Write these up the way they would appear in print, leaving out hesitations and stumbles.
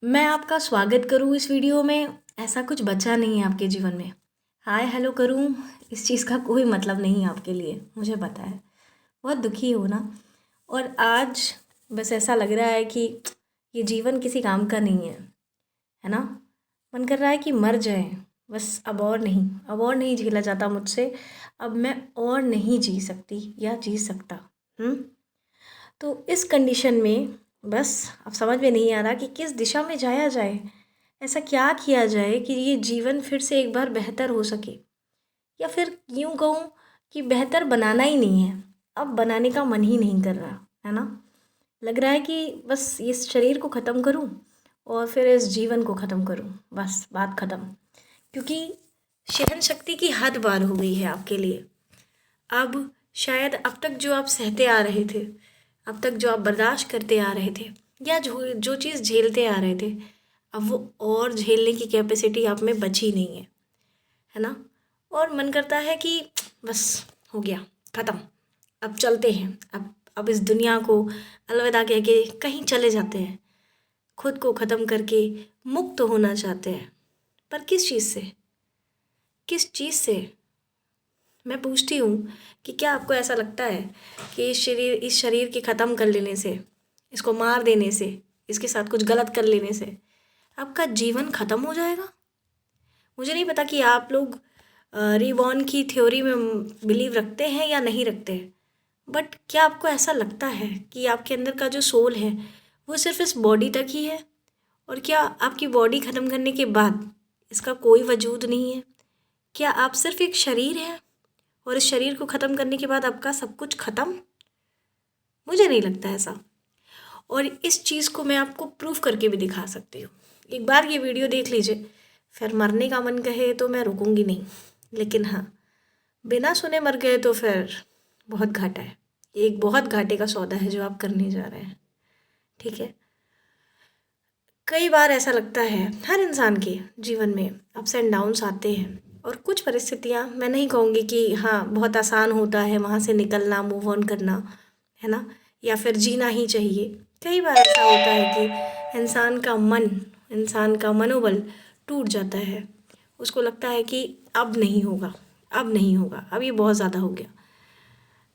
मैं आपका स्वागत करूँ इस वीडियो में, ऐसा कुछ बचा नहीं है आपके जीवन में। हाय हेलो करूँ, इस चीज़ का कोई मतलब नहीं है आपके लिए, मुझे पता है। बहुत दुखी हो ना। और आज बस ऐसा लग रहा है कि ये जीवन किसी काम का नहीं है ना। मन कर रहा है कि मर जाए, बस अब और नहीं झेला जाता मुझसे। अब मैं और नहीं जी सकती या जी सकता। हम्म। तो इस कंडीशन में बस अब समझ में नहीं आ रहा कि किस दिशा में जाया जाए। ऐसा क्या किया जाए कि ये जीवन फिर से एक बार बेहतर हो सके, या फिर यूँ कहूँ कि बेहतर बनाना ही नहीं है। अब बनाने का मन ही नहीं कर रहा है ना। लग रहा है कि बस इस शरीर को ख़त्म करूँ और फिर इस जीवन को ख़त्म करूँ, बस बात ख़त्म। क्योंकि सहन शक्ति की हद पार हो गई है आपके लिए। अब शायद अब तक जो आप सहते आ रहे थे, अब तक जो आप बर्दाश्त करते आ रहे थे, या जो जो चीज़ झेलते आ रहे थे, अब वो और झेलने की कैपेसिटी आप में बची नहीं है ना। और मन करता है कि बस हो गया, ख़त्म। अब चलते हैं, अब इस दुनिया को अलविदा कह के कहीं चले जाते हैं। खुद को ख़त्म करके मुक्त होना चाहते हैं। पर किस चीज़ से, किस चीज़ से? मैं पूछती हूँ कि क्या आपको ऐसा लगता है कि इस शरीर के ख़त्म कर लेने से, इसको मार देने से, इसके साथ कुछ गलत कर लेने से आपका जीवन ख़त्म हो जाएगा? मुझे नहीं पता कि आप लोग रिबॉर्न की थ्योरी में बिलीव रखते हैं या नहीं रखते हैं। बट क्या आपको ऐसा लगता है कि आपके अंदर का जो सोल है वो सिर्फ इस बॉडी तक ही है? और क्या आपकी बॉडी ख़त्म करने के बाद इसका कोई वजूद नहीं है? क्या आप सिर्फ एक शरीर है और इस शरीर को ख़त्म करने के बाद आपका सब कुछ ख़त्म? मुझे नहीं लगता ऐसा। और इस चीज़ को मैं आपको प्रूफ करके भी दिखा सकती हूँ। एक बार ये वीडियो देख लीजिए, फिर मरने का मन कहे तो मैं रुकूंगी नहीं। लेकिन हाँ, बिना सुने मर गए तो फिर बहुत घाटा है। ये एक बहुत घाटे का सौदा है जो आप करने जा रहे हैं। ठीक है। कई बार ऐसा लगता है हर इंसान के जीवन में अप्स एंड डाउन्स आते हैं, और कुछ परिस्थितियाँ, मैं नहीं कहूँगी कि हाँ बहुत आसान होता है वहाँ से निकलना, मूव ऑन करना, है ना, या फिर जीना ही चाहिए। कई बार ऐसा होता है कि इंसान का मनोबल टूट जाता है। उसको लगता है कि अब नहीं होगा, अब नहीं होगा, अब ये बहुत ज़्यादा हो गया।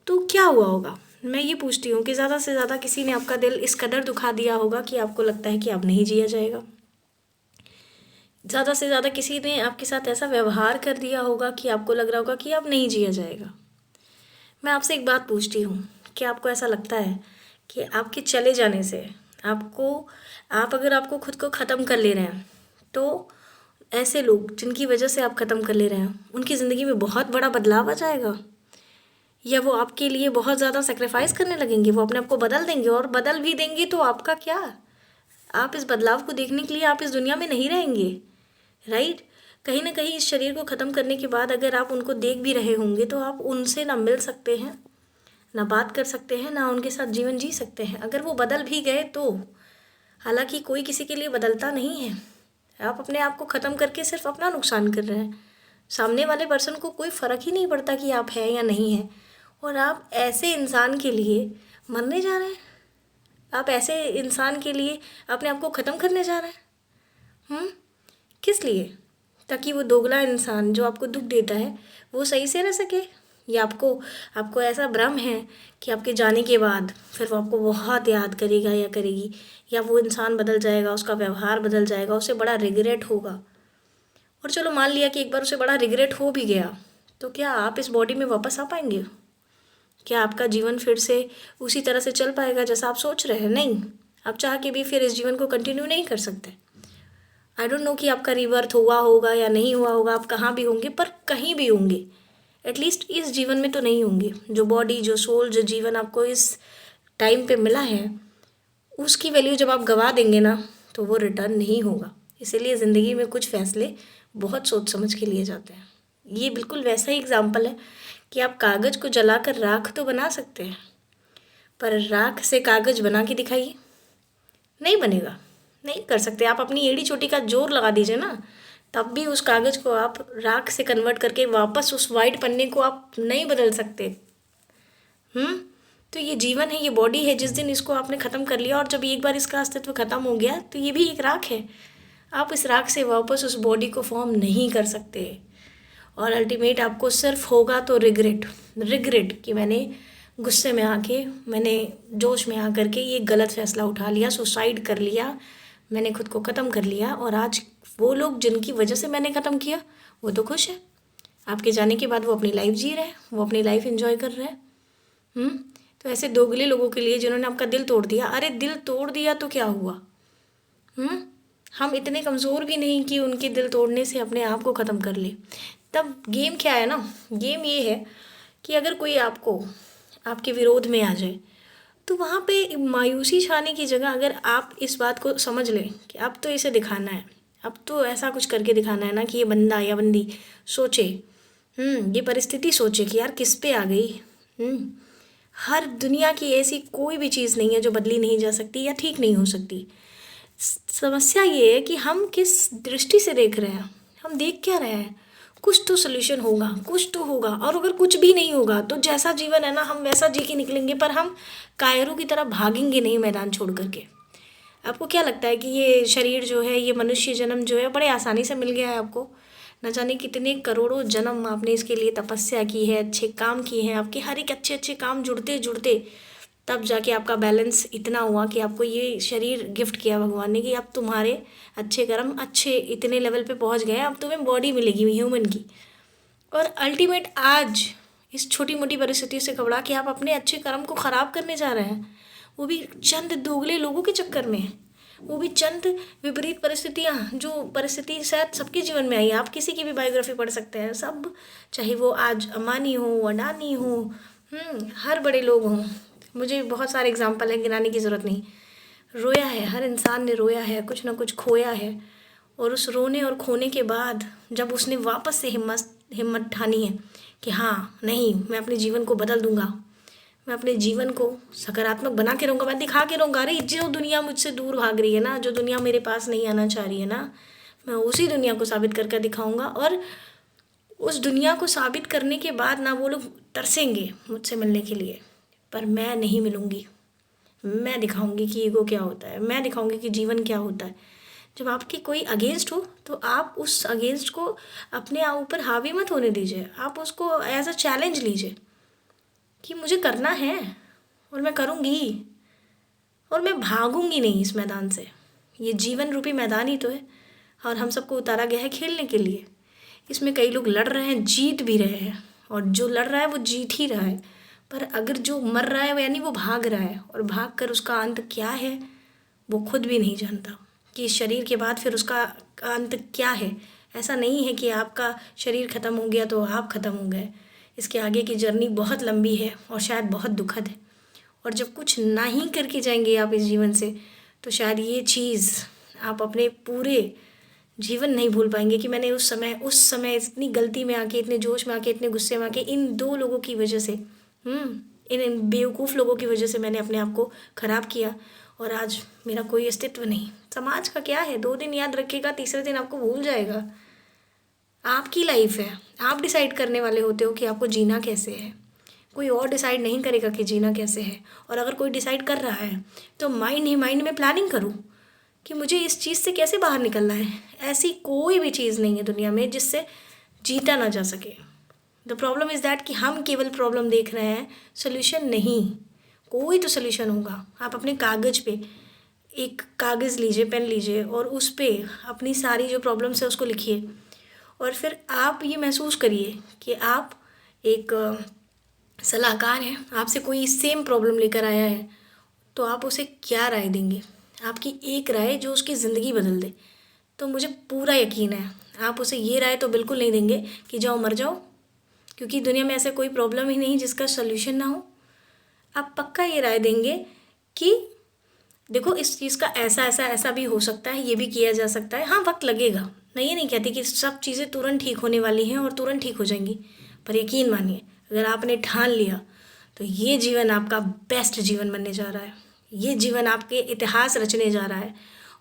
तो क्या हुआ होगा? मैं ये पूछती हूँ कि ज़्यादा से ज़्यादा किसी ने आपका दिल इस कदर दुखा दिया होगा कि आपको लगता है कि अब नहीं जिया जाएगा। ज़्यादा से ज़्यादा किसी ने आपके साथ ऐसा व्यवहार कर दिया होगा कि आपको लग रहा होगा कि अब नहीं जिया जाएगा। मैं आपसे एक बात पूछती हूँ, कि आपको ऐसा लगता है कि आपके चले जाने से आपको, अगर आपको खुद को ख़त्म कर ले रहे हैं, तो ऐसे लोग जिनकी वजह से आप ख़त्म कर ले रहे हैं उनकी ज़िंदगी में बहुत बड़ा बदलाव आ जाएगा? या वो आपके लिए बहुत ज़्यादा सेक्रीफाइस करने लगेंगे, वो अपने आप को बदल देंगे? और बदल भी देंगे तो आपका क्या? आप इस बदलाव को देखने के लिए आप इस दुनिया में नहीं रहेंगे, राइट? कहीं ना कहीं इस शरीर को ख़त्म करने के बाद अगर आप उनको देख भी रहे होंगे तो आप उनसे ना मिल सकते हैं, ना बात कर सकते हैं, ना उनके साथ जीवन जी सकते हैं। अगर वो बदल भी गए तो, हालांकि कोई किसी के लिए बदलता नहीं है। आप अपने आप को ख़त्म करके सिर्फ अपना नुकसान कर रहे हैं। सामने वाले पर्सन को कोई फ़र्क ही नहीं पड़ता कि आप हैं या नहीं हैं। और आप ऐसे इंसान के लिए मरने जा रहे हैं, आप ऐसे इंसान के लिए अपने आप को ख़त्म करने जा रहे हैं। हम्म। किस लिए? ताकि वो दोगला इंसान जो आपको दुख देता है वो सही से रह सके? या आपको आपको ऐसा भ्रम है कि आपके जाने के बाद फिर वो आपको बहुत याद करेगा या करेगी, या वो इंसान बदल जाएगा, उसका व्यवहार बदल जाएगा, उसे बड़ा रिग्रेट होगा? और चलो मान लिया कि एक बार उसे बड़ा रिग्रेट हो भी गया, तो क्या आप इस बॉडी में वापस आ पाएंगे? क्या आपका जीवन फिर से उसी तरह से चल पाएगा जैसा आप सोच रहे हैं? नहीं। आप चाह के भी फिर इस जीवन को कंटिन्यू नहीं कर सकते। आई डोंट नो कि आपका रिबर्थ हुआ होगा या नहीं हुआ होगा, आप कहाँ भी होंगे, पर कहीं भी होंगे, एटलीस्ट इस जीवन में तो नहीं होंगे। जो बॉडी, जो सोल, जो जीवन आपको इस टाइम पे मिला है, उसकी वैल्यू जब आप गवा देंगे ना, तो वो रिटर्न नहीं होगा। इसीलिए ज़िंदगी में कुछ फैसले बहुत सोच समझ के लिए जाते हैं। ये बिल्कुल वैसा ही एग्जाम्पल है कि आप कागज़ को जलाकर राख तो बना सकते हैं, पर राख से कागज़ बना के दिखाइए, नहीं बनेगा। नहीं कर सकते। आप अपनी एड़ी चोटी का जोर लगा दीजिए ना, तब भी उस कागज़ को आप राख से कन्वर्ट करके वापस उस वाइट पन्ने को आप नहीं बदल सकते। हम्म। तो ये जीवन है, ये बॉडी है, जिस दिन इसको आपने ख़त्म कर लिया और जब एक बार इसका अस्तित्व ख़त्म हो गया तो ये भी एक राख है। आप इस राख से वापस उस बॉडी को फॉर्म नहीं कर सकते और अल्टीमेट आपको सिर्फ होगा तो रिग्रेट, रिग्रेट कि मैंने गुस्से में आके, मैंने जोश में आकर के ये गलत फैसला उठा लिया, सुसाइड कर लिया, मैंने खुद को ख़त्म कर लिया। और आज वो लोग जिनकी वजह से मैंने ख़त्म किया वो तो खुश है, आपके जाने के बाद वो अपनी लाइफ जी रहे हैं, वो अपनी लाइफ एंजॉय कर रहे हैं। तो ऐसे दोगले लोगों के लिए जिन्होंने आपका दिल तोड़ दिया, अरे दिल तोड़ दिया तो क्या हुआ? हम इतने कमज़ोर भी नहीं कि उनके दिल तोड़ने से अपने आप को ख़त्म कर ले। तब गेम क्या है ना, गेम ये है कि अगर कोई आपको आपके विरोध में आ जाए तो वहाँ पे मायूसी छाने की जगह अगर आप इस बात को समझ लें कि अब तो इसे दिखाना है, अब तो ऐसा कुछ करके दिखाना है ना कि ये बंदा या बंदी सोचे, ये परिस्थिति सोचे कि यार किस पे आ गई। हर दुनिया की ऐसी कोई भी चीज़ नहीं है जो बदली नहीं जा सकती या ठीक नहीं हो सकती। समस्या ये है कि हम किस दृष्टि से देख रहे हैं, हम देख क्या रहे हैं। कुछ तो सोल्यूशन होगा, कुछ तो होगा, और अगर कुछ भी नहीं होगा तो जैसा जीवन है ना हम वैसा जी के निकलेंगे, पर हम कायरों की तरह भागेंगे नहीं मैदान छोड़ करके। आपको क्या लगता है कि ये शरीर जो है, ये मनुष्य जन्म जो है बड़े आसानी से मिल गया है आपको? न जाने कितने करोड़ों जन्म आपने इसके लिए तपस्या की है, अच्छे काम किए हैं, आपके हर एक अच्छे अच्छे काम जुड़ते जुड़ते तब जाके आपका बैलेंस इतना हुआ कि आपको ये शरीर गिफ्ट किया भगवान ने कि अब तुम्हारे अच्छे कर्म अच्छे इतने लेवल पे पहुंच गए, अब तुम्हें बॉडी मिलेगी ह्यूमन की। और अल्टीमेट आज इस छोटी मोटी परिस्थिति से घबरा के आप अपने अच्छे कर्म को ख़राब करने जा रहे हैं, वो भी चंद दोगले लोगों के चक्कर में, वो भी चंद विपरीत परिस्थितियाँ, जो परिस्थिति शायद सबके जीवन में आई। आप किसी की भी बायोग्राफी पढ़ सकते हैं, सब चाहे वो आज अंबानी हो, अडानी हो, हर बड़े लोग हों, मुझे बहुत सारे एग्जाम्पल हैं, गिनाने की ज़रूरत नहीं। रोया है, हर इंसान ने रोया है, कुछ ना कुछ खोया है, और उस रोने और खोने के बाद जब उसने वापस से हिम्मत ठानी है कि हाँ नहीं, मैं अपने जीवन को बदल दूंगा, मैं अपने जीवन को सकारात्मक बना के रहूँगा, मैं दिखा के रहूँगा। अरे जो दुनिया मुझसे दूर भाग रही है ना, जो दुनिया मेरे पास नहीं आना चाह रही है ना, मैं उसी दुनिया को साबित करके दिखाऊँगा। और उस दुनिया को साबित करने के बाद ना वो लोग तरसेंगे मुझसे मिलने के लिए, पर मैं नहीं मिलूँगी। मैं दिखाऊंगी कि ईगो क्या होता है, मैं दिखाऊंगी कि जीवन क्या होता है। जब आपकी कोई अगेंस्ट हो तो आप उस अगेंस्ट को अपने ऊपर हावी मत होने दीजिए, आप उसको एज अ चैलेंज लीजिए कि मुझे करना है और मैं करूँगी और मैं भागूंगी नहीं इस मैदान से। ये जीवन रूपी मैदान ही तो है और हम सबको उतारा गया है खेलने के लिए। इसमें कई लोग लड़ रहे हैं, जीत भी रहे हैं, और जो लड़ रहा है वो जीत ही रहा है। पर अगर जो मर रहा है यानी वो भाग रहा है, और भाग कर उसका अंत क्या है वो खुद भी नहीं जानता कि इस शरीर के बाद फिर उसका अंत क्या है। ऐसा नहीं है कि आपका शरीर ख़त्म हो गया तो आप ख़त्म हो गए। इसके आगे की जर्नी बहुत लंबी है और शायद बहुत दुखद है, और जब कुछ ना ही करके जाएंगे आप इस जीवन से तो शायद ये चीज़ आप अपने पूरे जीवन नहीं भूल पाएंगे कि मैंने उस समय इतनी गलती में आके, इतने जोश में आके, इतने गुस्से में आके, इन दो लोगों की वजह से, इन बेवकूफ़ लोगों की वजह से मैंने अपने आप को ख़राब किया और आज मेरा कोई अस्तित्व नहीं। समाज का क्या है, 2 दिन याद रखेगा, तीसरे दिन आपको भूल जाएगा। आपकी लाइफ है, आप डिसाइड करने वाले होते हो कि आपको जीना कैसे है, कोई और डिसाइड नहीं करेगा कि जीना कैसे है। और अगर कोई डिसाइड कर रहा है तो माइंड ही माइंड में प्लानिंग करूँ कि मुझे इस चीज़ से कैसे बाहर निकलना है। ऐसी कोई भी चीज़ नहीं है दुनिया में जिससे जीता ना जा सके। द प्रॉब्लम इज़ दैट कि हम केवल प्रॉब्लम देख रहे हैं, सोल्यूशन नहीं। कोई तो सोल्यूशन होगा। आप अपने कागज़ पे एक कागज़ लीजिए, पेन लीजिए, और उस पर अपनी सारी जो प्रॉब्लम्स है उसको लिखिए, और फिर आप ये महसूस करिए कि आप एक सलाहकार हैं, आपसे कोई सेम प्रॉब्लम लेकर आया है, तो आप उसे क्या राय देंगे? आपकी एक राय जो उसकी ज़िंदगी बदल दे। तो मुझे पूरा यकीन है आप उसे ये राय तो बिल्कुल नहीं देंगे कि जाओ मर जाओ, क्योंकि दुनिया में ऐसा कोई प्रॉब्लम ही नहीं जिसका सल्यूशन ना हो। आप पक्का ये राय देंगे कि देखो इस चीज़ का ऐसा ऐसा ऐसा भी हो सकता है, ये भी किया जा सकता है। हाँ, वक्त लगेगा, मैं ये नहीं कहती कि सब चीज़ें तुरंत ठीक होने वाली हैं और तुरंत ठीक हो जाएंगी, पर यकीन मानिए अगर आपने ठान लिया तो ये जीवन आपका बेस्ट जीवन बनने जा रहा है। ये जीवन आपके इतिहास रचने जा रहा है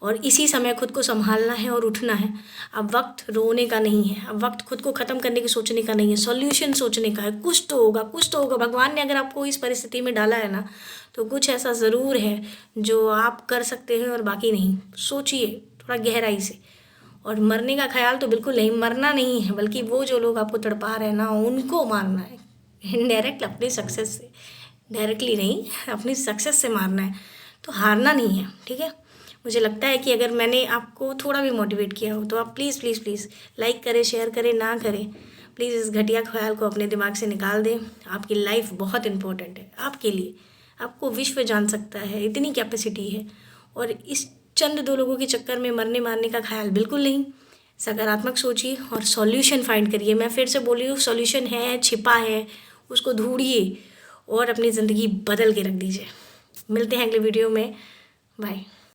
और इसी समय खुद को संभालना है और उठना है। अब वक्त रोने का नहीं है, अब वक्त खुद को ख़त्म करने की सोचने का नहीं है, सॉल्यूशन सोचने का है। कुछ तो होगा, कुछ तो होगा। भगवान ने अगर आपको इस परिस्थिति में डाला है ना, तो कुछ ऐसा ज़रूर है जो आप कर सकते हैं और बाकी नहीं। सोचिए थोड़ा गहराई से। और मरने का ख्याल तो बिल्कुल नहीं, मरना नहीं है, बल्कि वो जो लोग आपको तड़पा रहे हैं ना, उनको मारना है। इनडायरेक्ट अपनी सक्सेस से, डायरेक्टली नहीं, अपनी सक्सेस से मारना है। तो हारना नहीं है, ठीक है। मुझे लगता है कि अगर मैंने आपको थोड़ा भी मोटिवेट किया हो तो आप प्लीज़ प्लीज़ प्लीज़ लाइक करें, शेयर करें, ना करें, प्लीज़ इस घटिया ख्याल को अपने दिमाग से निकाल दें। आपकी लाइफ बहुत इंपॉर्टेंट है आपके लिए। आपको विश्व जान सकता है, इतनी कैपेसिटी है। और इस चंद दो लोगों के चक्कर में मरने मारने का ख्याल बिल्कुल नहीं। सकारात्मक सोचिए और सॉल्यूशन फाइंड करिए। मैं फिर से बोल रही हूँ, सॉल्यूशन है, छिपा है, उसको ढूंढिए और अपनी ज़िंदगी बदल के रख दीजिए। मिलते हैं अगले वीडियो में। बाय।